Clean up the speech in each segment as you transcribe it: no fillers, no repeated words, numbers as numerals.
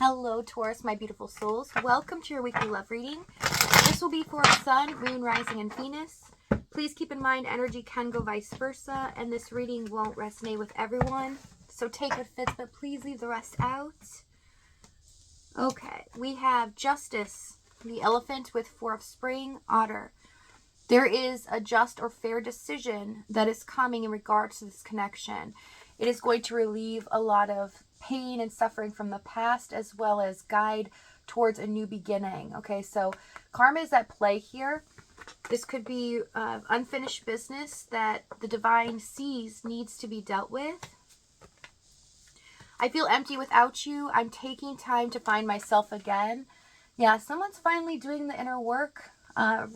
Hello, Taurus, my beautiful souls. Welcome to your weekly love reading. This will be for Sun, Moon, Rising, and Venus. Please keep in mind energy can go vice versa, and this reading won't resonate with everyone. So take what fits, but please leave the rest out. Okay, we have Justice, the Elephant with Four of Spring, Otter. There is a just or fair decision that is coming in regards to this connection. It is going to relieve a lot of pain and suffering from the past, as well as guide towards a new beginning. Okay, so karma is at play here. This could be unfinished business that the divine sees needs to be dealt with. I feel empty without you. I'm taking time to find myself again. Yeah, someone's finally doing the inner work,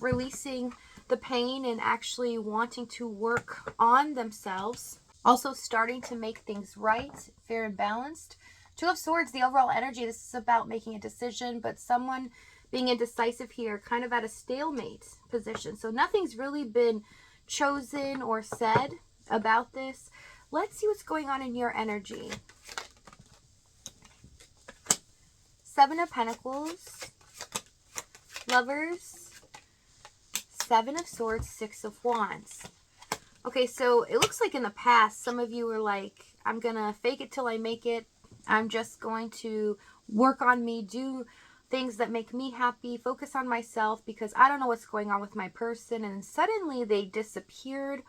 releasing the pain and actually wanting to work on themselves. Also starting to make things right, fair and balanced. Two of Swords, the overall energy, this is about making a decision, but someone being indecisive here, kind of at a stalemate position. So nothing's really been chosen or said about this. Let's see what's going on in your energy. Seven of Pentacles, Lovers, Seven of Swords, Six of Wands. Okay, so it looks like in the past, some of you were like, I'm going to fake it till I make it. I'm just going to work on me, do things that make me happy, focus on myself because I don't know what's going on with my person. And suddenly they disappeared,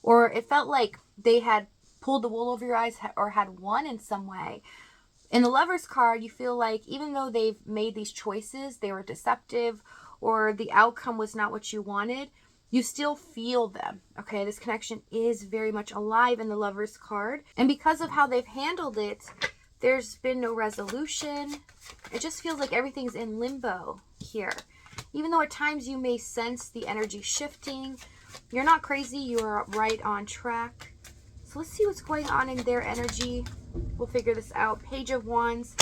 or it felt like they had pulled the wool over your eyes or had won in some way. In the Lover's card, you feel like even though they've made these choices, they were deceptive or the outcome was not what you wanted, you still feel them. Okay, this connection is very much alive in the Lover's card. And because of how they've handled it, there's been no resolution. It just feels like everything's in limbo here. Even though at times you may sense the energy shifting, you're not crazy, you are right on track. So let's see what's going on in their energy. We'll figure this out. Page of Wands,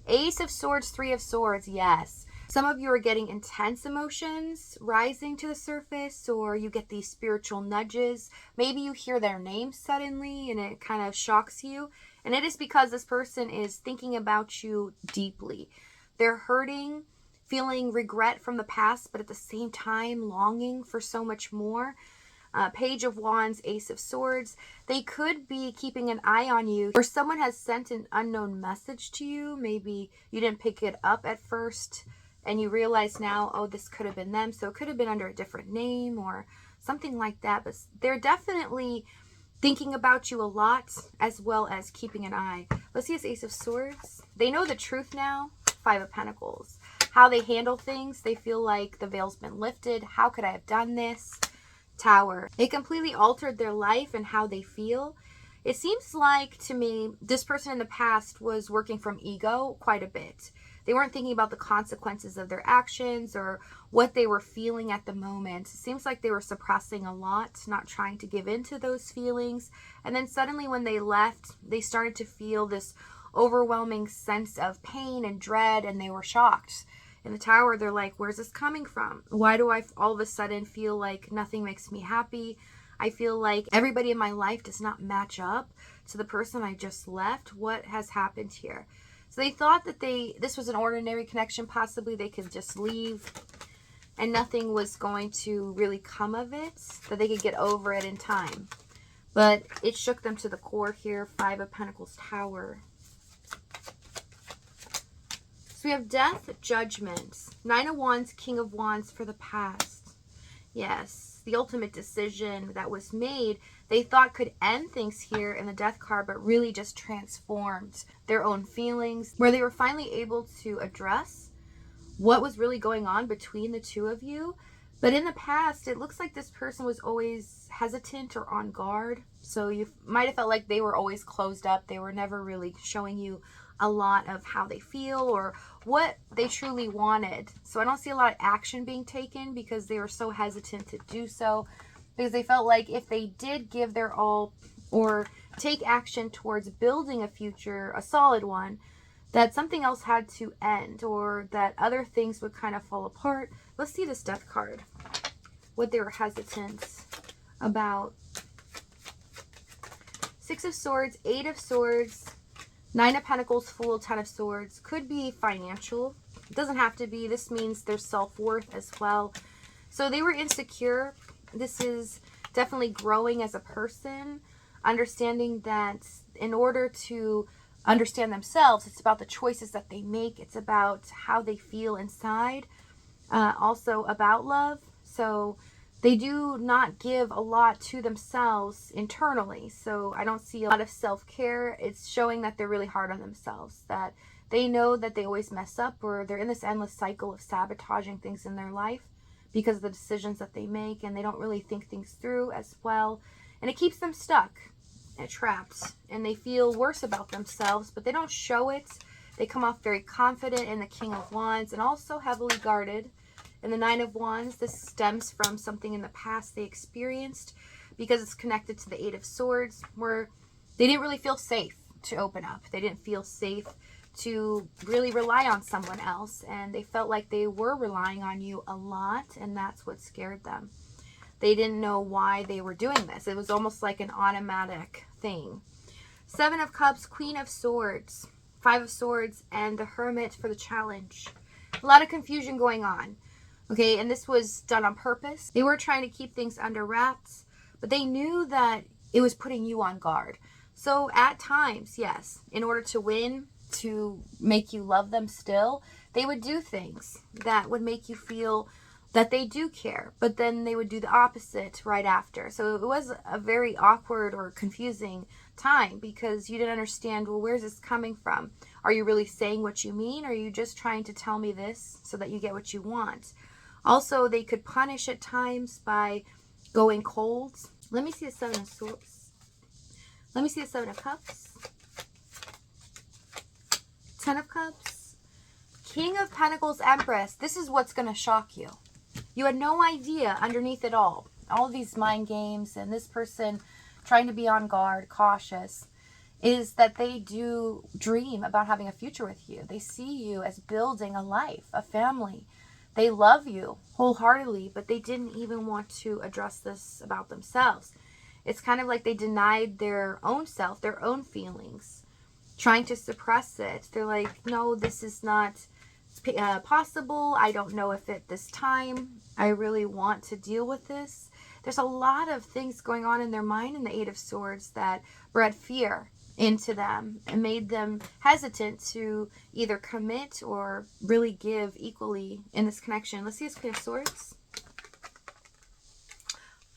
Ace of Swords, Three of Swords, yes. Some of you are getting intense emotions rising to the surface, or you get these spiritual nudges. Maybe you hear their name suddenly and it kind of shocks you. And it is because this person is thinking about you deeply. They're hurting, feeling regret from the past, but at the same time longing for so much more. Page of Wands, Ace of Swords. They could be keeping an eye on you, or someone has sent an unknown message to you. Maybe you didn't pick it up at first, and you realize now, oh, this could have been them. So it could have been under a different name or something like that. But they're definitely thinking about you a lot, as well as keeping an eye. Let's see this Ace of Swords. They know the truth now. Five of Pentacles. How they handle things. They feel like the veil's been lifted. How could I have done this? Tower. It completely altered their life and how they feel. It seems like to me, this person in the past was working from ego quite a bit. They weren't thinking about the consequences of their actions or what they were feeling at the moment. It seems like they were suppressing a lot, not trying to give in to those feelings. And then suddenly when they left, they started to feel this overwhelming sense of pain and dread, and they were shocked. In the Tower, they're like, where's this coming from? Why do I all of a sudden feel like nothing makes me happy? I feel like everybody in my life does not match up to the person I just left. What has happened here? So they thought that this was an ordinary connection. Possibly they could just leave and nothing was going to really come of it, that they could get over it in time. But it shook them to the core here. Five of Pentacles, Tower. So we have Death, Judgment, Nine of Wands, King of Wands for the past. Yes, the ultimate decision that was made, they thought could end things here in the Death card, but really just transformed their own feelings, where they were finally able to address what was really going on between the two of you. But in the past, it looks like this person was always hesitant or on guard. So you might have felt like they were always closed up. They were never really showing you a lot of how they feel or what they truly wanted. So I don't see a lot of action being taken because they were so hesitant to do so, because they felt like if they did give their all or take action towards building a future, a solid one, that something else had to end or that other things would kind of fall apart. Let's see this Death card, what they were hesitant about. Six of Swords, Eight of Swords, Nine of Pentacles, Fool, Ten of Swords. Could be financial. It doesn't have to be. This means their self-worth as well. So they were insecure. This is definitely growing as a person, understanding that in order to understand themselves, it's about the choices that they make. It's about how they feel inside. Also about love. So they do not give a lot to themselves internally. So I don't see a lot of self-care. It's showing that they're really hard on themselves, that they know that they always mess up, or they're in this endless cycle of sabotaging things in their life because of the decisions that they make, and they don't really think things through as well. And it keeps them stuck and trapped, and they feel worse about themselves, but they don't show it. They come off very confident in the King of Wands and also heavily guarded. And the Nine of Wands, this stems from something in the past they experienced, because it's connected to the Eight of Swords, where they didn't really feel safe to open up. They didn't feel safe to really rely on someone else, and they felt like they were relying on you a lot, and that's what scared them. They didn't know why they were doing this. It was almost like an automatic thing. Seven of Cups, Queen of Swords, Five of Swords, and the Hermit for the challenge. A lot of confusion going on. Okay, and this was done on purpose. They were trying to keep things under wraps, but they knew that it was putting you on guard. So at times, yes, in order to win, to make you love them still, they would do things that would make you feel that they do care, but then they would do the opposite right after. So it was a very awkward or confusing time, because you didn't understand, well, where's this coming from? Are you really saying what you mean? Or are you just trying to tell me this so that you get what you want? Also, they could punish at times by going cold. Let me see the Seven of Swords. Let me see the Seven of Cups. Ten of Cups. King of Pentacles, Empress. This is what's going to shock you. You had no idea underneath it all of these mind games and this person trying to be on guard, cautious, is that they do dream about having a future with you. They see you as building a life, a family. They love you wholeheartedly, but they didn't even want to address this about themselves. It's kind of like they denied their own self, their own feelings, trying to suppress it. They're like, no, this is not possible. I don't know if at this time I really want to deal with this. There's a lot of things going on in their mind in the Eight of Swords that bred fear into them and made them hesitant to either commit or really give equally in this connection. Let's see this Queen of Swords.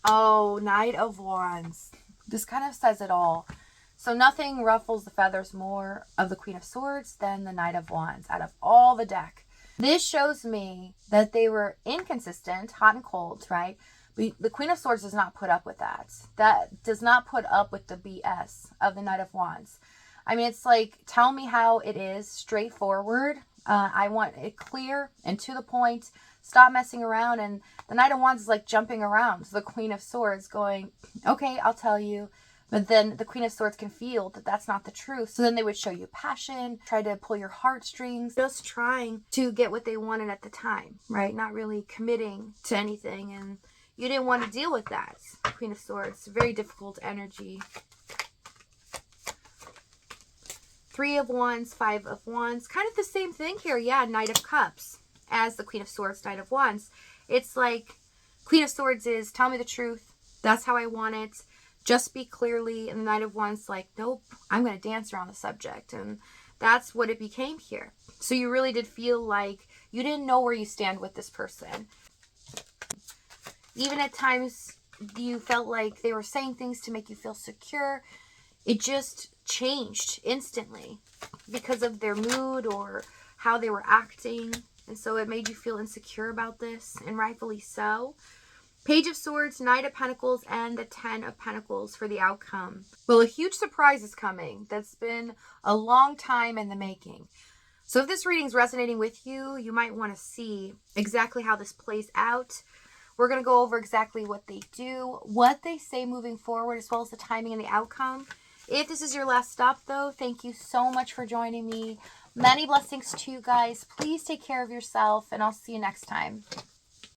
Oh, Knight of Wands. This kind of says it all. So nothing ruffles the feathers more of the Queen of Swords than the Knight of Wands out of all the deck. This shows me that they were inconsistent, hot and cold, right? The Queen of Swords does not put up with that. That does not put up with the BS of the Knight of Wands. I mean, it's like, tell me how it is, straightforward. I want it clear and to the point. Stop messing around. And the Knight of Wands is like jumping around. So the Queen of Swords going, okay, I'll tell you. But then the Queen of Swords can feel that that's not the truth. So then they would show you passion, try to pull your heartstrings, just trying to get what they wanted at the time, right? Not really committing to anything. And you didn't want to deal with that, Queen of Swords. Very difficult energy. Three of Wands, Five of Wands. Kind of the same thing here. Yeah, Knight of Cups as the Queen of Swords, Knight of Wands. It's like Queen of Swords is, tell me the truth. That's how I want it. Just speak clearly. And the Knight of Wands like, nope, I'm going to dance around the subject. And that's what it became here. So you really did feel like you didn't know where you stand with this person. Even at times you felt like they were saying things to make you feel secure. It just changed instantly because of their mood or how they were acting. And so it made you feel insecure about this, and rightfully so. Page of Swords, Knight of Pentacles, and the Ten of Pentacles for the outcome. Well, a huge surprise is coming that's been a long time in the making. So if this reading is resonating with you, you might want to see exactly how this plays out. We're going to go over exactly what they do, what they say moving forward, as well as the timing and the outcome. If this is your last stop, though, thank you so much for joining me. Many blessings to you guys. Please take care of yourself, and I'll see you next time.